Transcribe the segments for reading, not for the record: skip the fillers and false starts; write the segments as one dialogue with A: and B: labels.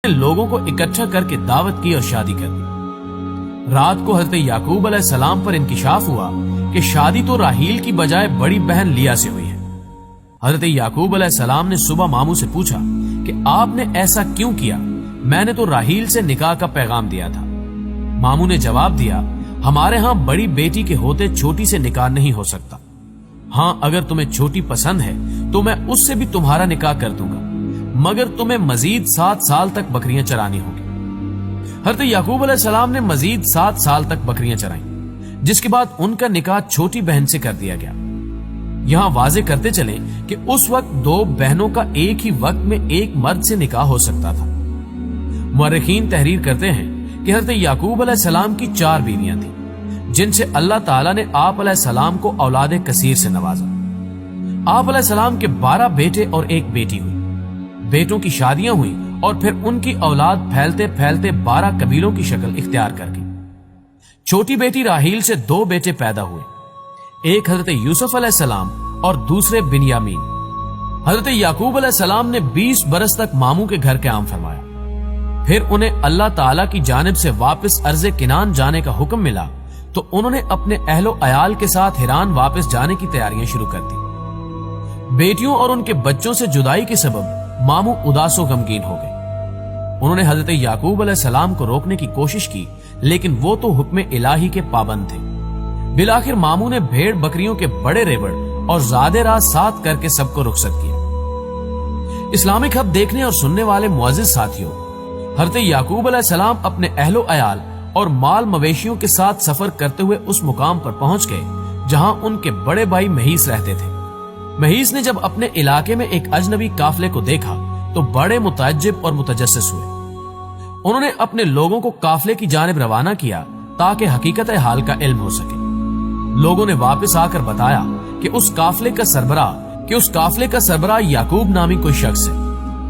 A: لوگوں کو اکٹھا کر کے دعوت کی اور شادی کر دی۔ رات کو حضرت یعقوب علیہ السلام پر انکشاف ہوا کہ شادی تو راحیل کی بجائے بڑی بہن لیا سے ہوئی ہے۔ حضرت یعقوب علیہ السلام نے صبح ماموں سے پوچھا کہ آپ نے ایسا کیوں کیا؟ میں نے تو راحیل سے نکاح کا پیغام دیا تھا۔ ماموں نے جواب دیا، ہمارے ہاں بڑی بیٹی کے ہوتے چھوٹی سے نکاح نہیں ہو سکتا۔ ہاں اگر تمہیں چھوٹی پسند ہے تو میں اس سے بھی تمہارا نکاح کر دوں گا، مگر تمہیں مزید 7 سال تک بکریاں چرانی ہوگی۔ حضرت یعقوب علیہ السلام نے مزید 7 سال تک بکریاں چرائیں، جس کے بعد ان کا نکاح چھوٹی بہن سے کر دیا گیا۔ یہاں واضح کرتے چلیں کہ اس وقت 2 بہنوں کا ایک ہی وقت میں ایک مرد سے نکاح ہو سکتا تھا۔ مورخین تحریر کرتے ہیں کہ حضرت یعقوب علیہ السلام کی 4 بیویاں تھیں، جن سے اللہ تعالیٰ نے آپ علیہ السلام کو اولاد کثیر سے نوازا۔ آپ علیہ السلام کے 12 بیٹے اور 1 بیٹی ہوئی۔ بیٹوں کی شادیاں ہوئیں اور پھر ان کی اولاد پھیلتے پھیلتے 12 قبیلوں کی شکل اختیار کر گئی۔ چھوٹی بیٹی راحیل سے 2 بیٹے پیدا ہوئے، ایک حضرت یوسف علیہ السلام اور دوسرے بنیامین۔ حضرت یعقوب علیہ السلام نے 20 برس تک ماموں کے گھر قیام فرمایا۔ پھر انہیں اللہ تعالیٰ کی جانب سے واپس ارض کنعان جانے کا حکم ملا تو انہوں نے اپنے اہل و عیال کے ساتھ ہران واپس جانے کی تیاریاں شروع کر دی۔ بیٹیوں اور ان کے بچوں سے جدائی کے سبب ماموں اداس و غمگین ہو گئے۔ انہوں نے حضرت یعقوب علیہ السلام کو روکنے کی کوشش کی، لیکن وہ تو حکم الہی کے پابند تھے۔ بالآخر ماموں نے بھیڑ بکریوں کے بڑے ریوڑ اور زیادہ راہ ساتھ کر کے سب کو رخصت کیا۔ اسلامک ہب دیکھنے اور سننے والے معزز ساتھیوں، حضرت یعقوب علیہ السلام اپنے اہل و عیال اور مال مویشیوں کے ساتھ سفر کرتے ہوئے اس مقام پر پہنچ گئے جہاں ان کے بڑے بھائی مہیس رہتے تھے۔ مہیس نے جب اپنے علاقے میں ایک اجنبی قافلے کو دیکھا تو بڑے متعجب اور متجسس ہوئے۔ انہوں نے اپنے لوگوں کو قافلے کی جانب روانہ کیا تاکہ حقیقت حال کا علم ہو سکے۔ لوگوں نے واپس آ کر بتایا کہ اس قافلے کا سربراہ یعقوب نامی کوئی شخص ہے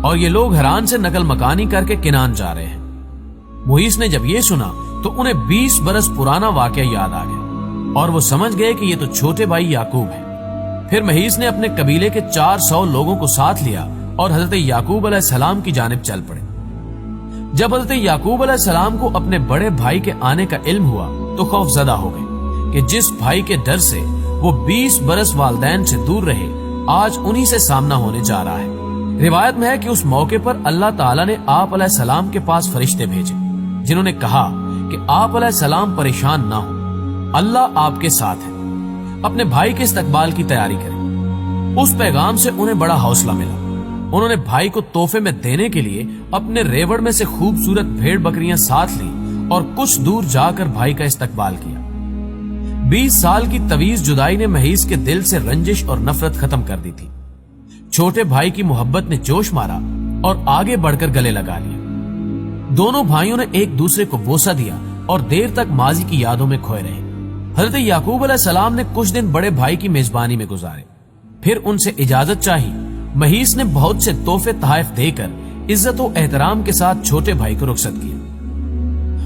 A: اور یہ لوگ حران سے نقل مکانی کر کے کنعان جا رہے ہیں۔ مہیس نے جب یہ سنا تو انہیں 20 برس پرانا واقعہ یاد آ گیا اور وہ سمجھ گئے کہ یہ تو چھوٹے بھائی یعقوب ہیں۔ پھر مہیس نے اپنے قبیلے کے 400 لوگوں کو ساتھ لیا اور حضرت یعقوب علیہ السلام کی جانب چل پڑے۔ جب حضرت یعقوب علیہ السلام کو اپنے بڑے بھائی کے آنے کا علم ہوا تو خوف زدہ ہو گئے کہ جس بھائی کے ڈر سے وہ 20 برس والدین سے دور رہے، آج انہی سے سامنا ہونے جا رہا ہے۔ روایت میں ہے کہ اس موقع پر اللہ تعالیٰ نے آپ علیہ السلام کے پاس فرشتے بھیجے، جنہوں نے کہا کہ آپ علیہ السلام پریشان نہ ہوں، اللہ آپ کے ساتھ ہے، اپنے بھائی کے استقبال کی تیاری کریں۔ اس پیغام سے انہیں بڑا حوصلہ ملا۔ انہوں نے بھائی کو تحفے میں دینے کے لیے اپنے ریوڑ میں سے خوبصورت بھیڑ بکریاں ساتھ لی اور کچھ دور جا کر بھائی کا استقبال کیا۔ 20 سال کی طویل جدائی نے مہیس کے دل سے رنجش اور نفرت ختم کر دی تھی۔ چھوٹے بھائی کی محبت نے جوش مارا اور آگے بڑھ کر گلے لگا لیا۔ دونوں بھائیوں نے ایک دوسرے کو بوسہ دیا اور دیر تک ماضی کی یادوں میں کھوئے رہے۔ حضرت یعقوب علیہ السلام نے کچھ دن بڑے بھائی کی میزبانی میں گزارے، پھر ان سے اجازت چاہی۔ مہیس نے بہت سے تحفے تحائف دے کر عزت و احترام کے ساتھ چھوٹے بھائی کو رخصت کیا۔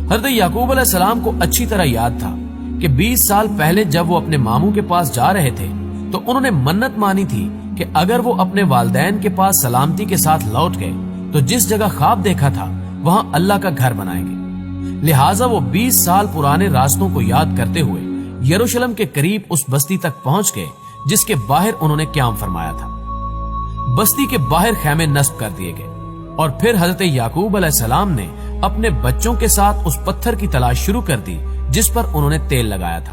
A: حضرت یعقوب علیہ السلام کو اچھی طرح یاد تھا کہ 20 سال پہلے جب وہ اپنے ماموں کے پاس جا رہے تھے تو انہوں نے منت مانی تھی کہ اگر وہ اپنے والدین کے پاس سلامتی کے ساتھ لوٹ گئے تو جس جگہ خواب دیکھا تھا وہاں اللہ کا گھر بنائیں گے۔ لہٰذا وہ 20 سال پرانے راستوں کو یاد کرتے ہوئے یروشلم کے قریب اس بستی تک پہنچ گئے جس کے باہر انہوں نے قیام فرمایا تھا۔ بستی کے باہر خیمے نصب کر دیے گئے اور پھر حضرت یعقوب علیہ السلام نے اپنے بچوں کے ساتھ اس پتھر کی تلاش شروع کر دی جس پر انہوں نے تیل لگایا تھا۔